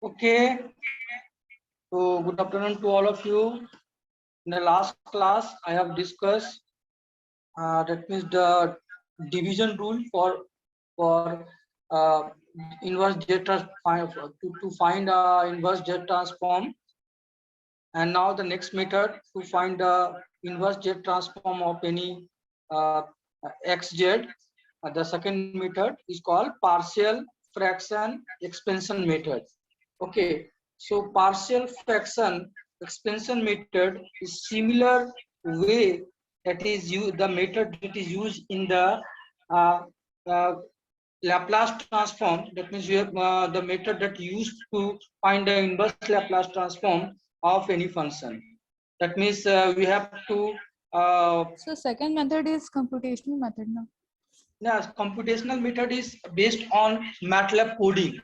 Okay, so good afternoon to all of you. In the last class, I have discussed that means the division rule for uh, inverse jet transform to find inverse jet transform, and now the next method to find the inverse jet transform of any uh, xz. The second method is called partial fraction expansion method. Okay, so partial fraction expansion method is similar way that is the method that is used in the uh, uh, Laplace transform. That means you have the method that used to find the inverse Laplace transform of any function. That means we have to. So second method is computational method now. Yes, computational method is based on MATLAB coding.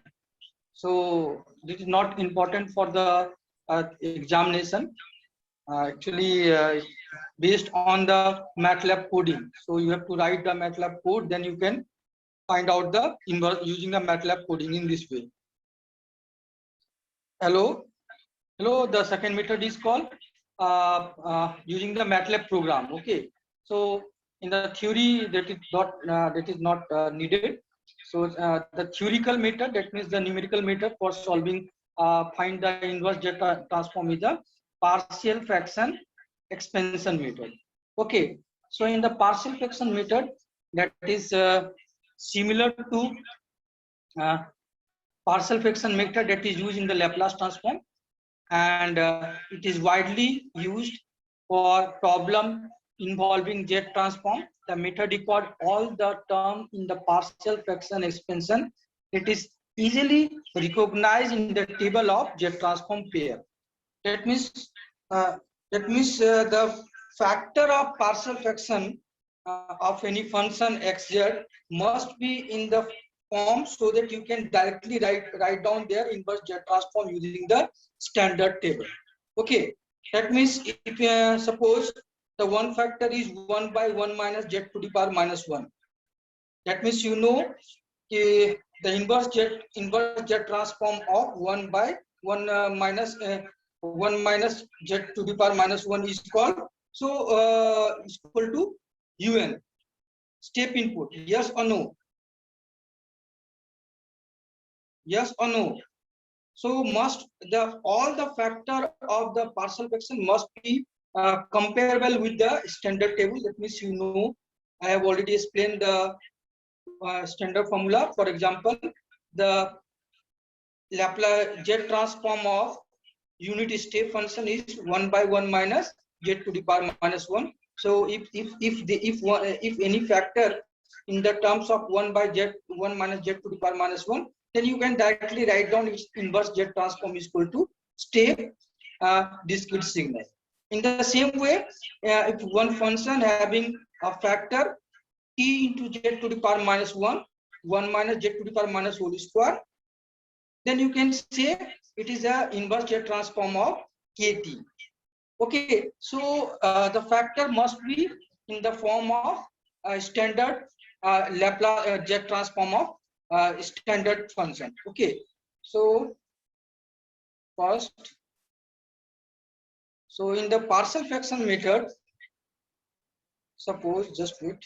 So this is not important for the examination. Actually, based on the MATLAB coding. So you have to write the MATLAB code, then you can find out the inverse using the MATLAB coding in this way. Hello, the second method is called using the MATLAB program. Okay, so in the theory that is not needed. So the theoretical method, that means the numerical method for solving find the inverse jet transform is the partial fraction expansion method. Okay, so in the partial fraction method, that is similar to uh, partial fraction method that is used in the Laplace transform, and it is widely used for problem involving jet transform. The method record all the term in the partial fraction expansion. It is easily recognized in the table of jet transform pair. That means the factor of partial fraction of any function xz must be in the form so that you can directly write down their inverse jet transform using the standard table. Okay, that means if suppose the one factor is 1 by 1 minus z to the power minus 1, that means you know the inverse jet transform of 1 by 1 minus 1 minus z to the power minus 1 is called, so is equal to un. Step input, yes or no? Yes or no? So must the all the factor of the partial fraction must be comparable with the standard table. That means you know I have already explained the standard formula. For example, the Laplace jet transform of unit step function is 1 by 1 minus z to the power minus 1. So if any factor in the terms of 1 by z 1 minus z to the power minus 1, then you can directly write down its inverse jet transform is equal to step discrete signal. In the same way, if one function having a factor t into z to the power minus 1, 1 minus z to the power minus whole square, then you can say it is a inverse jet transform of kt. Okay, so the factor must be in the form of standard Laplace jet transform of standard function. Okay, so first, so in the partial fraction method, suppose just wait.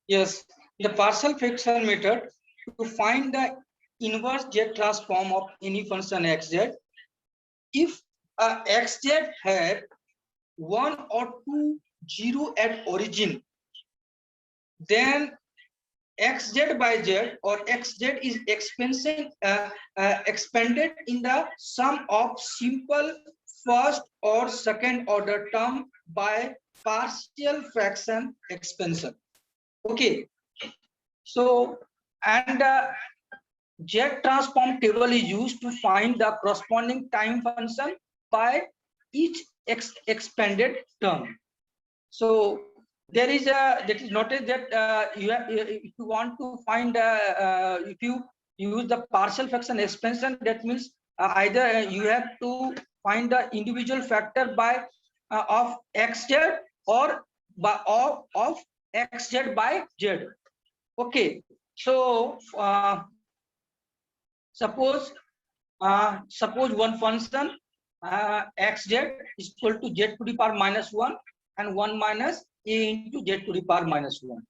Yes, the partial fraction method to find the inverse jet transform of any function xz. If xz had 1 or 2 0 at origin, then xz by z or xz is expanded in the sum of simple first or second order term by partial fraction expansion. Okay, so and Z transform table is used to find the corresponding time function by each expanded term. So there is a, that is noted that you have, if you want to find if you use the partial fraction expansion, that means either you have to find the individual factor by of xz or by of xz by z. Okay, so suppose one function xz is equal to z to the power -1 and 1 minus a into z to the power -1.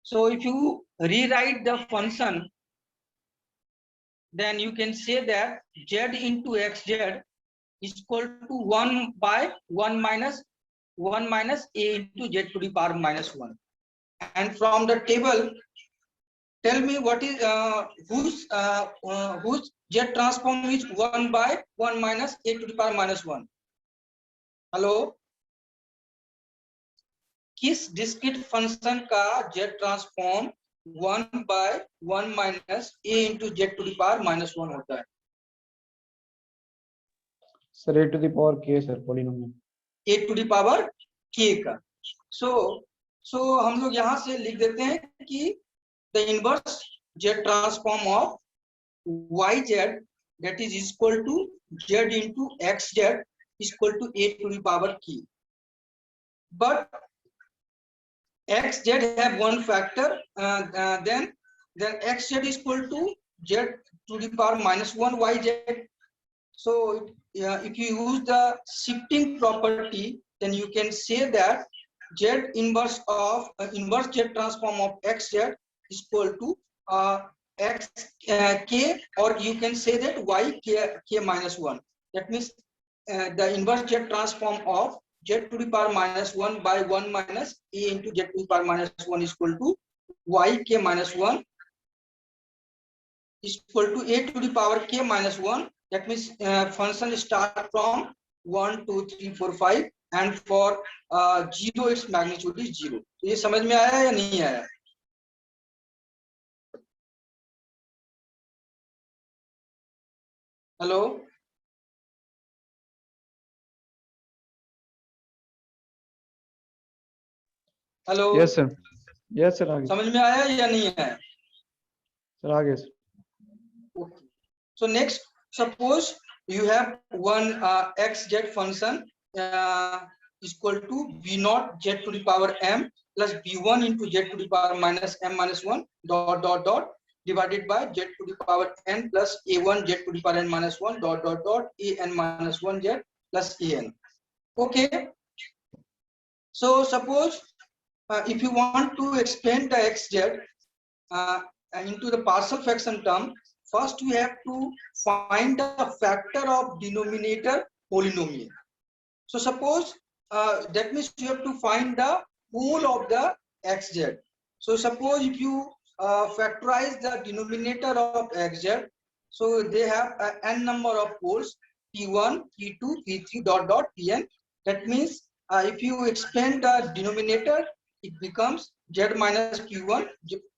So if you rewrite the function, then you can say that z into xz is equal to 1 by 1 minus a into z to the power -1. And from the table, tell me what is whose z transform is 1 by 1 minus a to the power -1. Hello, किस discrete function का z transform 1 by 1 minus a into z to the power -1 होता है? Sir a to the power k sir, polynomial a to the power k का. so हम लोग यहाँ से लिख देते हैं कि the inverse z transform of yz, that is equal to z into xz is equal to a to the power k. But xz have one factor, then xz is equal to z to the power -1 yz. So if you use the shifting property, then you can say that z inverse of inverse z transform of xz is equal to x k, or you can say that y k -1. That means the inverse z transform of z to the power -1 by 1 minus a into z to the power -1 is equal to y k -1 is equal to a to the power k -1. That means function start from 1 2 3 4 5 and for 0 its magnitude is 0. तो ये समझ में आया या नहीं आया? Hello, hello, yes sir आगे समझ में आया या नहीं आया? सर आगे sir. Okay. So next, suppose you have one xz function equal to b naught z to the power m plus b1 into z to the power -m-1 dot dot dot divided by z to the power n plus a1 z to the power n-1 dot dot dot an-1 z plus an. Okay. So suppose if you want to expand the xz into the partial fraction term, first we have to find the factor of denominator polynomial. So suppose that means you have to find the whole of the xz. So suppose if you factorize the denominator of xz, so they have n number of poles, p1 p2 p3 dot dot pn. That means if you expand the denominator, it becomes z minus p1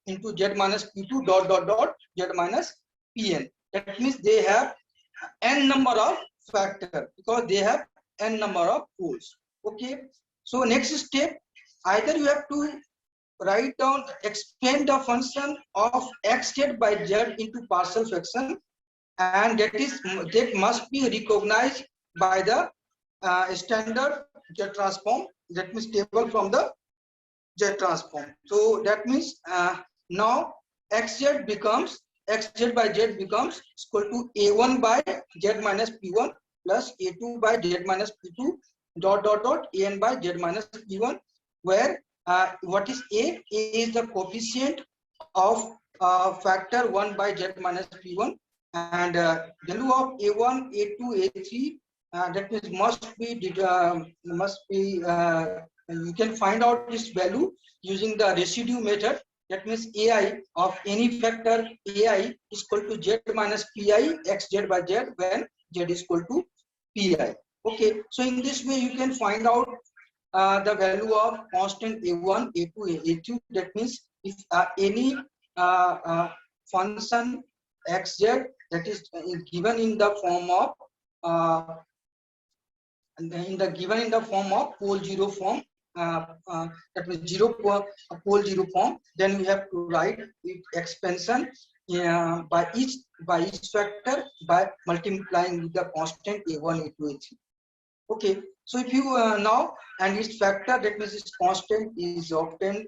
into z minus p2 dot dot dot z minus pn. That means they have n number of factor because they have n number of poles. Okay. So next step, either you have to write down, expand the function of xz by z into partial fraction, and that must be recognized by the standard z transform. That means table from the z transform. So that means now xz by z becomes equal to a1 by z minus p1 plus a2 by z minus p2 dot dot dot an by z minus p1, where what is a? A is the coefficient of factor 1 by z minus p1, and value of a1 a2 a3 that means must be you can find out this value using the residue method. That means ai of any factor ai is equal to z minus pi xz by z when z is equal to pi. Okay, so in this way you can find out the value of constant a1 a2 a3. That means if any function xz that is given in the form of given in the form of pole zero form, that means pole zero form. Then we have to write it expansion by each factor by multiplying with the constant a1, a2, a3. Okay, so if you now, and its factor, that means its constant is often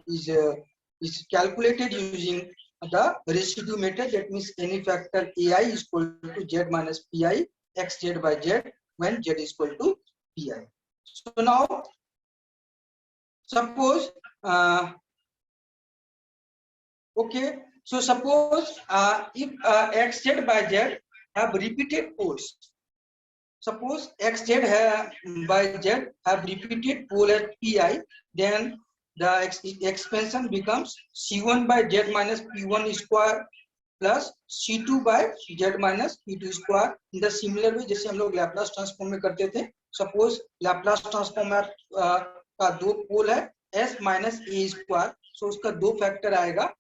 is calculated using the residue method. That means any factor ai is equal to z minus pi xz by z when z is equal to pi. So now suppose okay, so suppose if xz by z have repeated poles. Suppose xz by z have repeated pole at pi, then the expansion becomes c1 by z minus p1 square plus c2 by z minus p2 square. In the similar way जैसे हम लोग Laplace transform में करते थे, suppose Laplace transform का दो पोल है s minus a square, so उसका दो फैक्टर आएगा.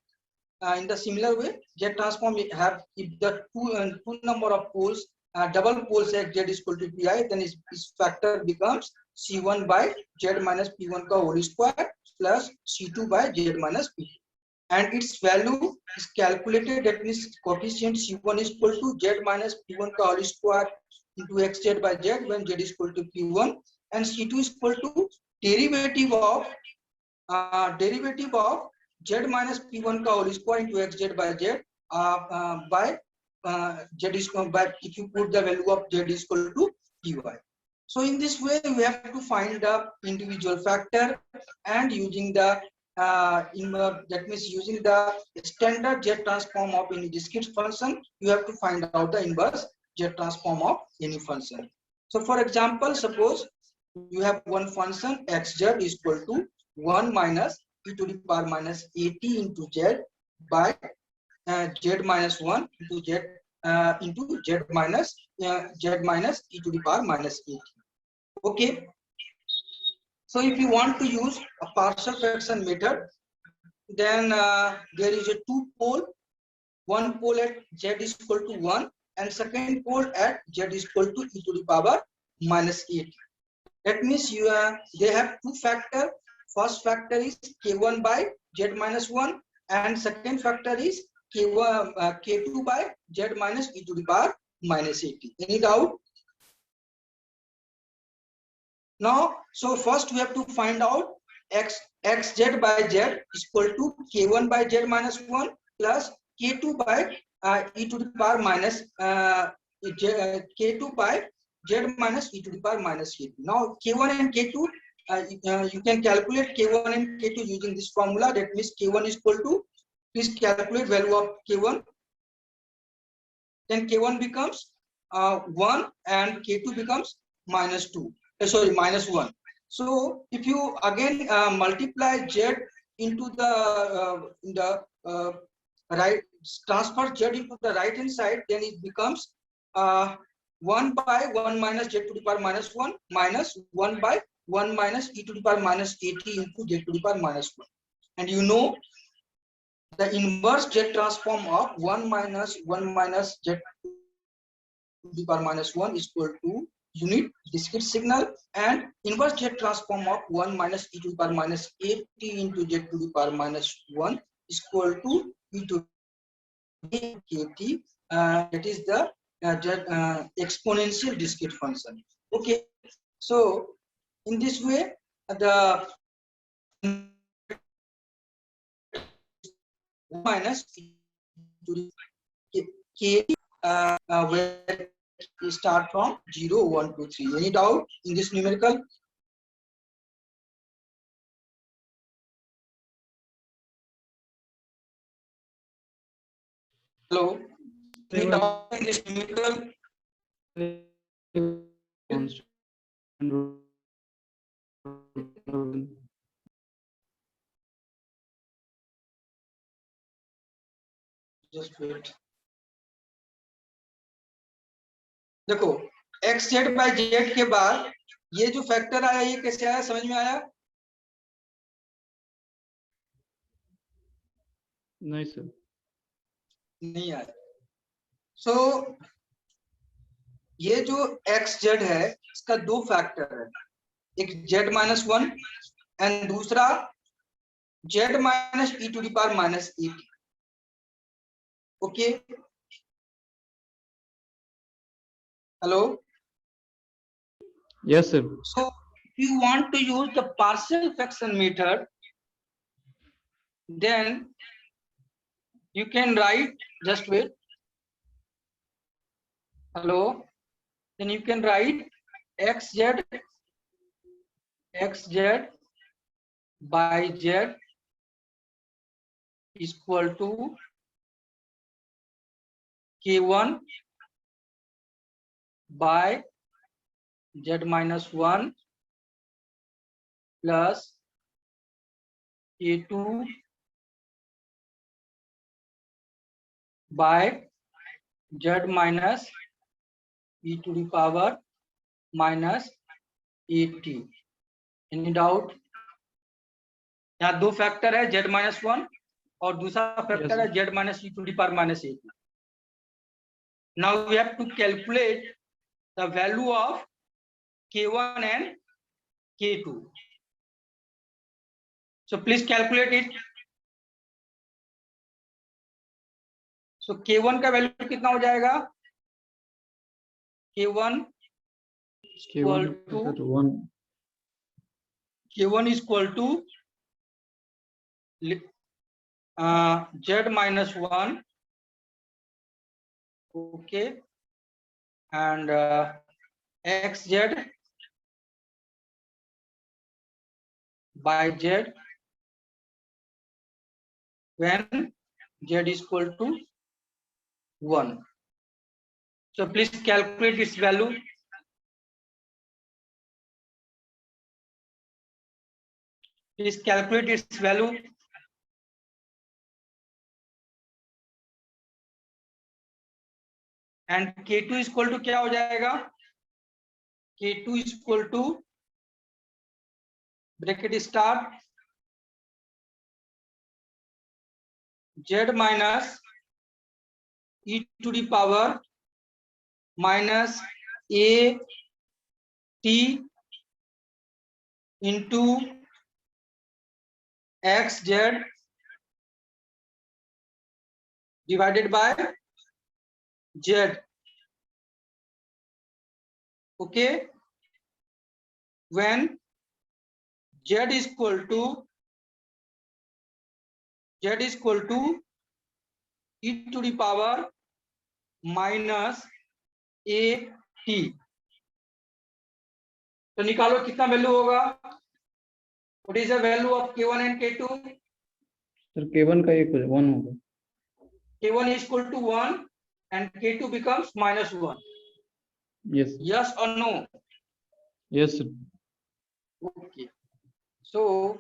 In the similar way, Z transform have if the two number of poles, double poles at Z is equal to pi, then its factor becomes C1 by Z minus P1 का whole square plus C2 by Z minus P2, and its value is calculated. That means coefficient C1 is equal to Z minus P1 का whole square into xz by Z when Z is equal to P1, and C2 is equal to derivative of z minus p1 का whole square into xz by z by z is by, if you put the value of z is equal to py. So in this way we have to find the individual factor, and using the that means using the standard z transform of any discrete function, you have to find out the inverse z transform of any function. So for example, suppose you have one function xz is equal to 1 minus e to the power minus 80 into z by z minus 1 into z minus e to the power minus 80. Okay, so if you want to use a partial fraction method, then there is a two pole, one pole at z is equal to 1 and second pole at z is equal to e to the power minus 80. That means they have two factor. First factor is k1 by z minus 1 and second factor is k2 by z minus e to the power minus 80. Any doubt? Now, so first we have to find out xz by z is equal to k1 by z minus 1 plus k2 by e to the power minus k2 by z minus e to the power minus 80. Now k1 and k2, you can calculate k1 and k2 using this formula. That means k1 is equal to, please calculate value of k1, then k1 becomes 1 and k2 becomes minus 2, sorry, minus 1. So if you again multiply z into the right, transfer z into the right hand side, then it becomes 1 by 1 minus z to the power minus 1 minus 1 by 1 minus e to the power minus 80 into z to the power minus 1. And you know the inverse z transform of 1 minus z to the power minus 1 is equal to unit discrete signal, and inverse z transform of 1 minus e to the power minus 80 into z to the power minus 1 is equal to e to kt. That is the exponential discrete function. Okay, so in this way the minus k where we start from 0 1 2 3. Any doubt in this numerical? Hello, any doubt in this numerical? Just wait. देखो xz by z के बाद ये जो factor आया, ये कैसे आया, समझ में आया? नहीं सर. नहीं आया। सो ये जो एक्स जेड है इसका दो फैक्टर है, एक जेड माइनस वन एंड दूसरा z minus e to the power minus eight. Okay, hello. Yes, sir. So if you want to use the partial fraction method, then you can write, just wait, hello, then you can write xz by z is equal to k1 by z minus 1 plus k2 by z minus e to the power minus 80। Any doubt? यहाँ दो factor है, z minus one और दूसरा फैक्टर है z minus e to the power minus 80। Now we have to calculate the value of k1 and k2। so please calculate it। so k1 का value कितना हो जाएगा? k1 equal to One. k1 is equal to z minus 1, okay, and xz by z when z is equal to 1। so please calculate its value। please calculate its value। and k2 is equal to क्या हो जाएगा? k2 is equal to bracket start z minus e to the power minus a t into xz divided by z। okay, when z is equal to e to the power minus a t। तो निकालो कितना value होगा? What is the value of k1 and k2? Sir, K1 का एक 1 होगा. k1 is equal to 1 and k2 becomes minus 1। Yes. yes or no? Yes, sir. okay, so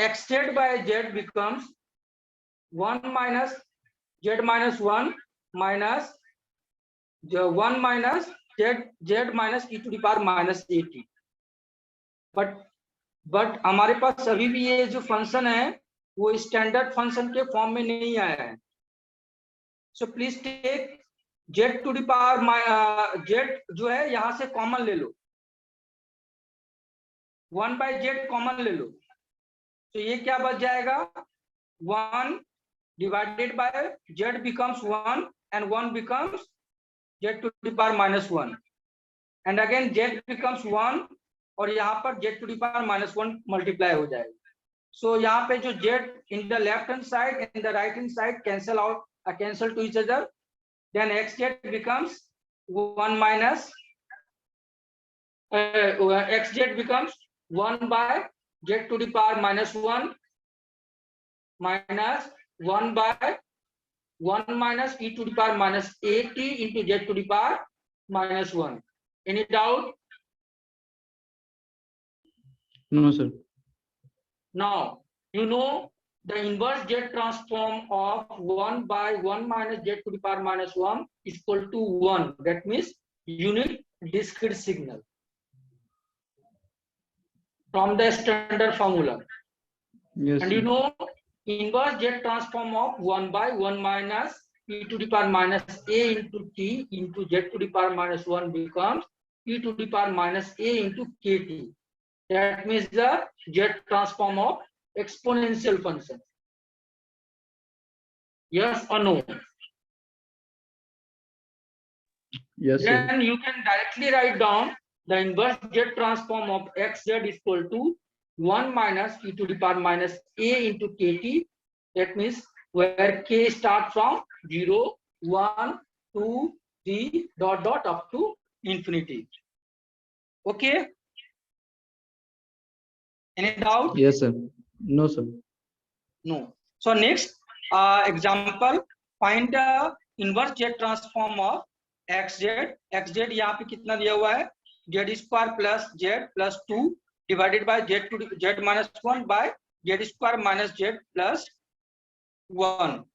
xz by z becomes 1 minus z minus 1 minus 1 minus z minus e to the power minus 80। But हमारे पास अभी भी ये जो function है वो standard function के form में नहीं आया है। So please take z to the power z जो है यहाँ से कॉमन ले लो, 1 by z कॉमन ले लो, तो ये क्या बच जाएगा? 1 divided by z becomes 1 and 1 becomes z to the power minus 1 and again z becomes 1 और यहाँ पर z to the power minus 1 multiply हो जाएगा। सो यहाँ पे जो z in the left hand side and the right hand side cancel out, cancel to each other, then xz becomes 1 minus xz becomes 1 by z to the power minus 1 minus 1 by 1 minus e to the power minus 80 into z to the power minus 1। any doubt? No, sir. now you know the inverse z transform of 1 by 1 minus z to the power minus 1 is equal to 1। that means unit discrete signal from the standard formula। Yes, And sir. you know inverse Z transform of 1 by 1 minus e to the power minus a into t into Z to the power minus 1 becomes e to the power minus a into kt. That means the Z transform of exponential function. Yes or no? Yes, sir. Then you can directly write down the inverse Z transform of xz is equal to 1 minus e to the power minus a into kt. That means where k start from 0, 1, 2, 3 dot dot up to infinity. Okay? Any doubt? Yes, sir. No, sir. No. So next example, find the inverse Z transform of xz. xz यहाँ पे कितना दिया हुआ है? Z square plus Z plus 2 divided by Z to Z minus 1 by Z square minus Z plus 1.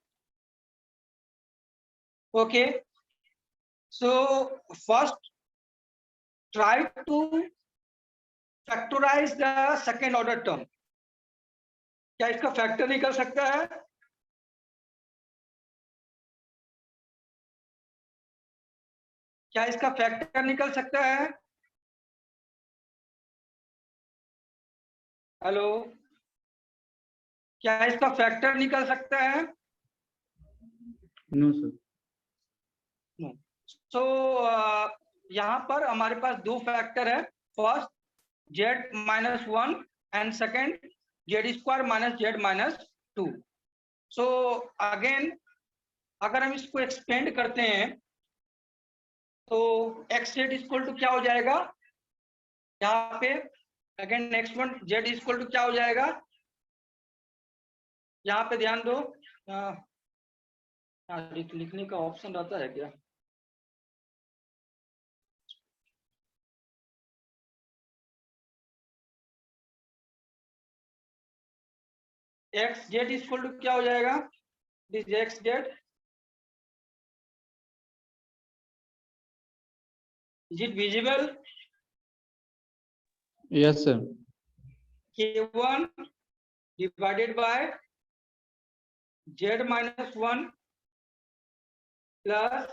Okay. So first try to factorize the second order term. क्या इसका factor निकल सकता है? क्या इसका फैक्टर निकल सकता है? हेलो, क्या इसका फैक्टर निकल सकता है? No, sir. नो. सो यहाँ पर हमारे पास दो फैक्टर है. First Z minus 1 and second Z square minus Z minus 2. So again अगर हम इसको एक्सपेंड करते हैं तो एक्स जेड इक्वल टू क्या हो जाएगा? यहाँ पे again next one z equal to क्या हो जाएगा? यहाँ पे ध्यान दो. लिखने का ऑप्शन रहता है क्या? एक्स जेड इक्वल टू क्या हो जाएगा? This x Z. Is it visible? Yes, sir. K1 divided by Z minus 1 plus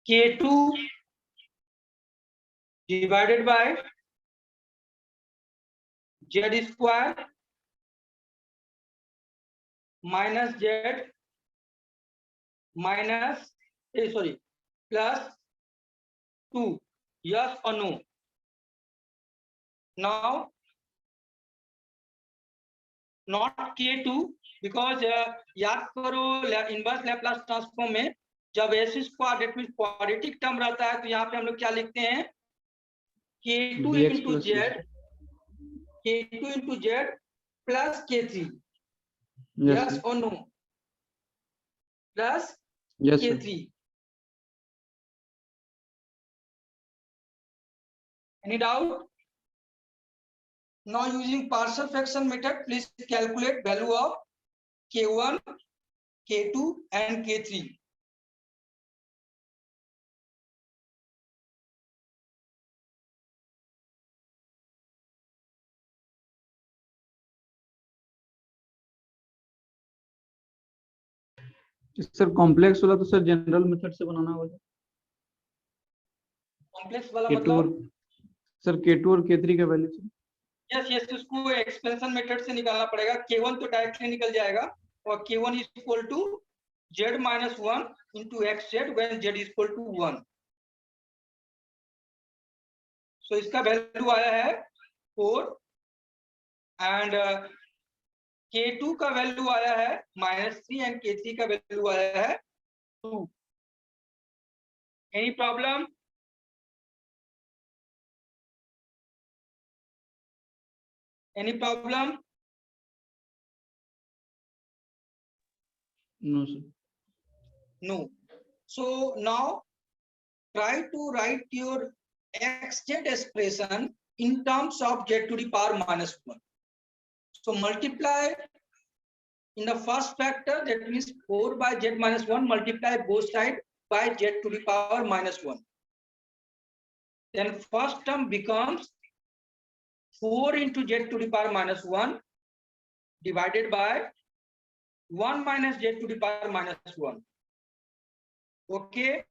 K2 divided by Z square minus Z minus plus 2. Yes or no? Now not K2 because याद करो inverse Laplace transform में जब S square that mean quadratic term रहता है तो यहाँ पे हम लोग क्या लिखते हैं? K2 into Z, K2 into Z plus K3. Yes, Yes or no? Plus yes, sir. K3. Any doubt? Now using partial fraction method, please calculate value of K1, K2 and K3. Sir complex वाला तो sir general method से बनाना होगा. Complex वाला K2 और मतलब sir K2 और K3 का value sir. Yes उसको एक्सपेंशन मेथड से निकालना पड़ेगा. K1 तो डायरेक्टली निकल जाएगा और K1 is equal to Z minus 1 into XZ when Z is equal to 1. So इसका वैल्यू आया है 4 एंड K2 का वैल्यू आया है -3 एंड K3 का वैल्यू आया है 2. Any problem? Any problem? No, sir. No. So now try to write your xz expression in terms of z to the power -1. So multiply in the first factor, that means 4 by z minus 1, multiply both sides by z to the power -1. Then first term becomes 4 into z to the power -1 divided by 1 minus z to the power -1. Okay.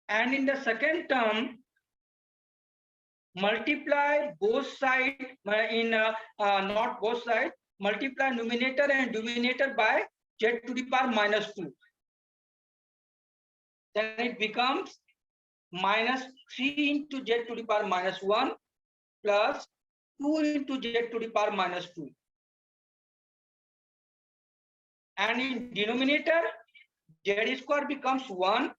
And in the second term, multiply both sides in not both sides, multiply numerator and denominator by z to the power -2. Then it becomes -3 into z to the power -1 plus 2 into z to the power -2. And in denominator, z square becomes 1,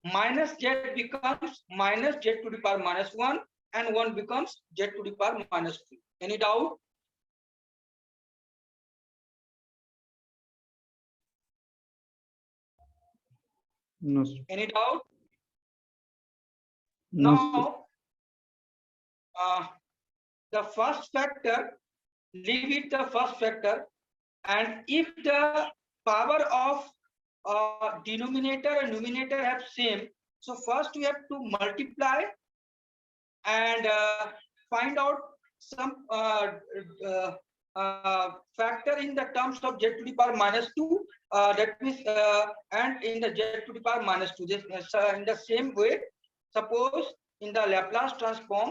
minus z becomes minus z to the power -1, and 1 becomes z to the power -2. Any doubt? No, sir. Any doubt? No, sir. Now, the first factor, leave it the first factor, and if the power of denominator and numerator have same, so first we have to multiply and find out some factor in the terms of z to the power -2, that means and in the z to the power -2. This, in the same way, suppose in the Laplace transform,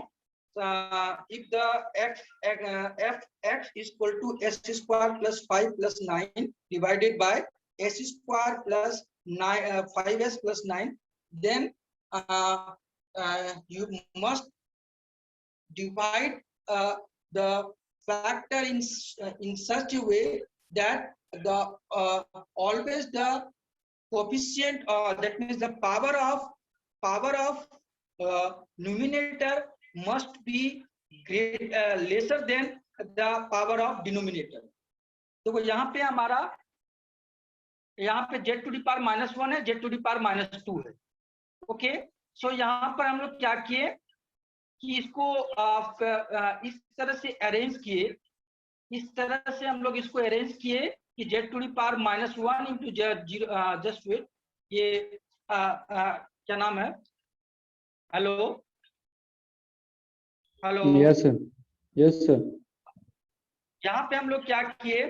if the f(x) is equal to s square plus 5 plus 9 divided by s square plus 9 5s plus 9, then you must divide the factor in such a way that the always the coefficient, that means the power of numerator must be lesser than the power of denominator. तो यहाँ पे हमारा यहाँ पे z to the power -1 है, z to the power -2 है. Okay, सो यहाँ पर हम लोग क्या किए कि इसको इस तरह से अरेंज किए, इस तरह से हम लोग इसको अरेंज किए कि z to the power -1 into just wait, ये क्या नाम है, hello hello, Yes, sir. Yes, sir. यहाँ पे हम लोग क्या किए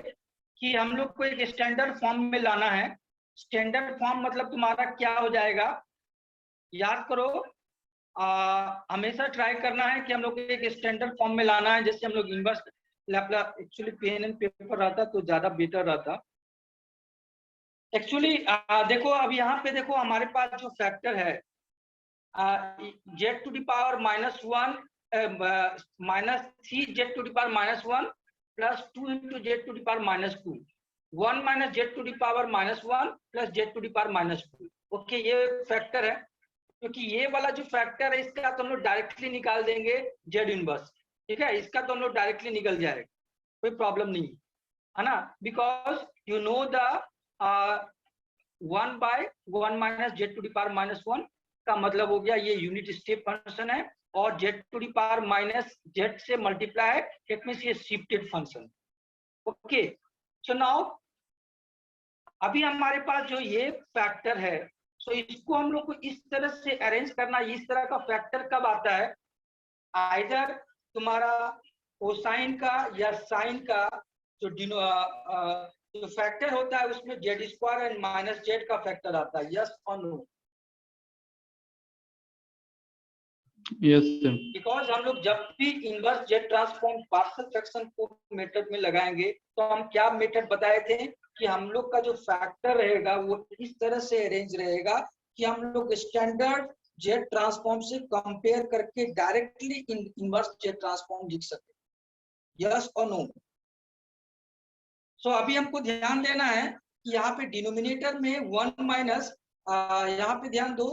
कि हम लोग को एक स्टैंडर्ड फॉर्म में लाना है. स्टैंडर्ड फॉर्म मतलब तुम्हारा क्या हो जाएगा, याद करो, हमेशा ट्राई करना है कि हम लोग एक स्टैंडर्ड फॉर्म में लाना है. जैसे हम लोग inverse Laplace, actually pen and paper रहता तो ज्यादा बेटर रहता. एक्चुअली देखो, अब यहाँ पे देखो हमारे पास जो फैक्टर है z to the power -1 -3 z to the power -1 plus 2 into z to the power -2, 1 minus z to the power -1 plus z to the power -2. Okay, ये फैक्टर है, क्योंकि ये वाला जो फैक्टर है इसका तो हम लोग डायरेक्टली निकाल देंगे z इनवर्स. ठीक है, इसका तो हम लोग डायरेक्टली निकल जाएगा, कोई प्रॉब्लम नहीं है ना, because you know the 1 by 1 minus z to the power -1 का मतलब हो गया ये यूनिट स्टेप फंक्शन है, और z to the power -z से मल्टीप्लाई है, इट मींस ये shifted function. Okay, so now अभी हमारे पास जो ये फैक्टर है, सो इसको हम लोग को इस तरह से अरेंज करना. इस तरह का फैक्टर कब आता है, आइदर तुम्हारा कोसाइन का या साइन का जो फैक्टर होता है उसमें z स्क्वायर एंड -z का फैक्टर आता है. यस और नो? Yes, sir. बिकॉज हम लोग जब भी inverse jet transform partial fraction को मेथड में लगाएंगे तो हम क्या मेथड बताए थे कि हम लोग का जो फैक्टर रहेगा वो इस तरह से अरेंज रहेगा कि हम लोग स्टैंडर्ड जेट ट्रांसफॉर्म से कंपेयर करके डायरेक्टली इनवर्स जेट ट्रांसफॉर्म लिख सकते. यस और नो? सो अभी हमको ध्यान देना है कि यहाँ पे डिनोमिनेटर में 1 माइनस, यहाँ पे ध्यान दो,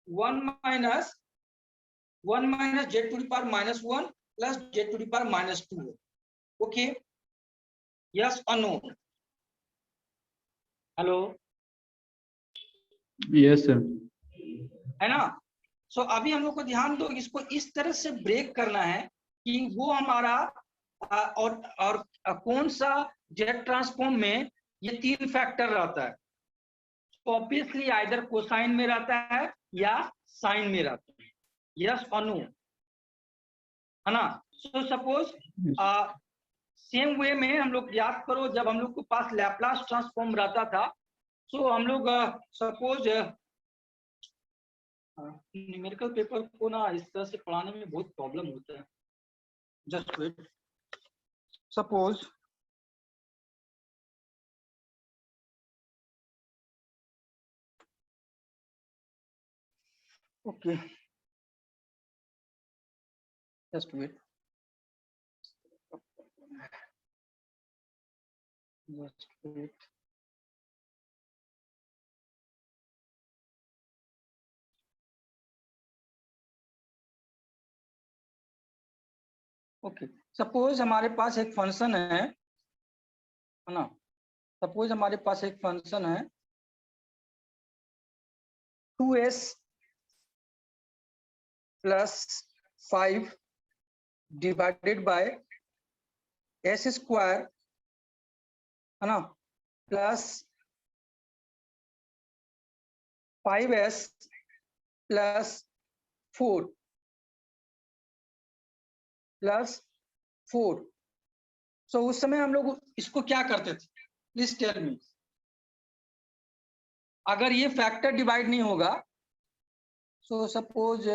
1 minus z to the power -1 plus z to the power -2 है. ओके, यस और नो? Hello, Yes, sir. है ना? सो अभी हम लोग को ध्यान दो, इसको इस तरह से ब्रेक करना है कि वो हमारा और कौन सा जेट ट्रांसफॉर्म में ये 3 फैक्टर रहता है। ऑब्वियसली आइदर कोसाइन में रहता है या साइन में रहता है, यस और नो, है ना। सो सपोज सेम वे में हम लोग याद करो, जब हम लोग के पास लैप्लास ट्रांसफॉर्म रहता था, सो हम लोग सपोज न्यूमेरिकल पेपर को ना इस तरह से पढ़ाने में बहुत प्रॉब्लम होता है। Just wait, suppose okay, just wait, just wait. Okay, suppose हमारे पास एक फंक्शन है ना, सपोज हमारे पास एक फंक्शन है 2s plus 5 divided by s square, है ना, प्लस 5s प्लस 4 प्लस 4। सो उस समय हम लोग इसको क्या करते थे, प्लीज टेल मी। अगर ये फैक्टर डिवाइड नहीं होगा, सो सपोज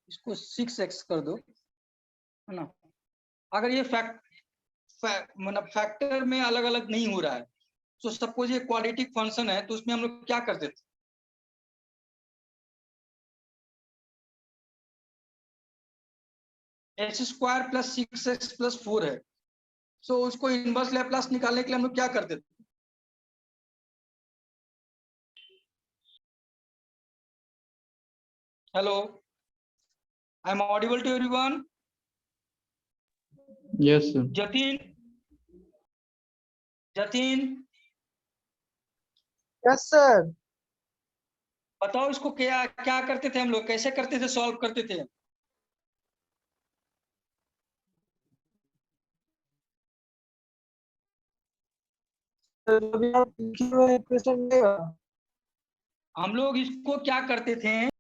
इसको 6x कर दो, है ना। अगर ये मतलब फैक्टर में अलग अलग नहीं हो रहा है, तो सपोज ये क्वाड्रेटिक फंक्शन है, तो उसमें हम लोग क्या करते थे, x square plus 6x plus 4 है, सो उसको इनवर्स लैप्लास निकालने के लिए हम लोग क्या करते थे, hello, I am audible to everyone? Yes sir. Jatin, Jatin yes sir. बताओ इसको क्या क्या करते थे हम लोग, कैसे करते थे, सॉल्व करते थे? अभी आप लिखे हुए क्वेश्चन देगा। हम लोग इसको क्या करते थे,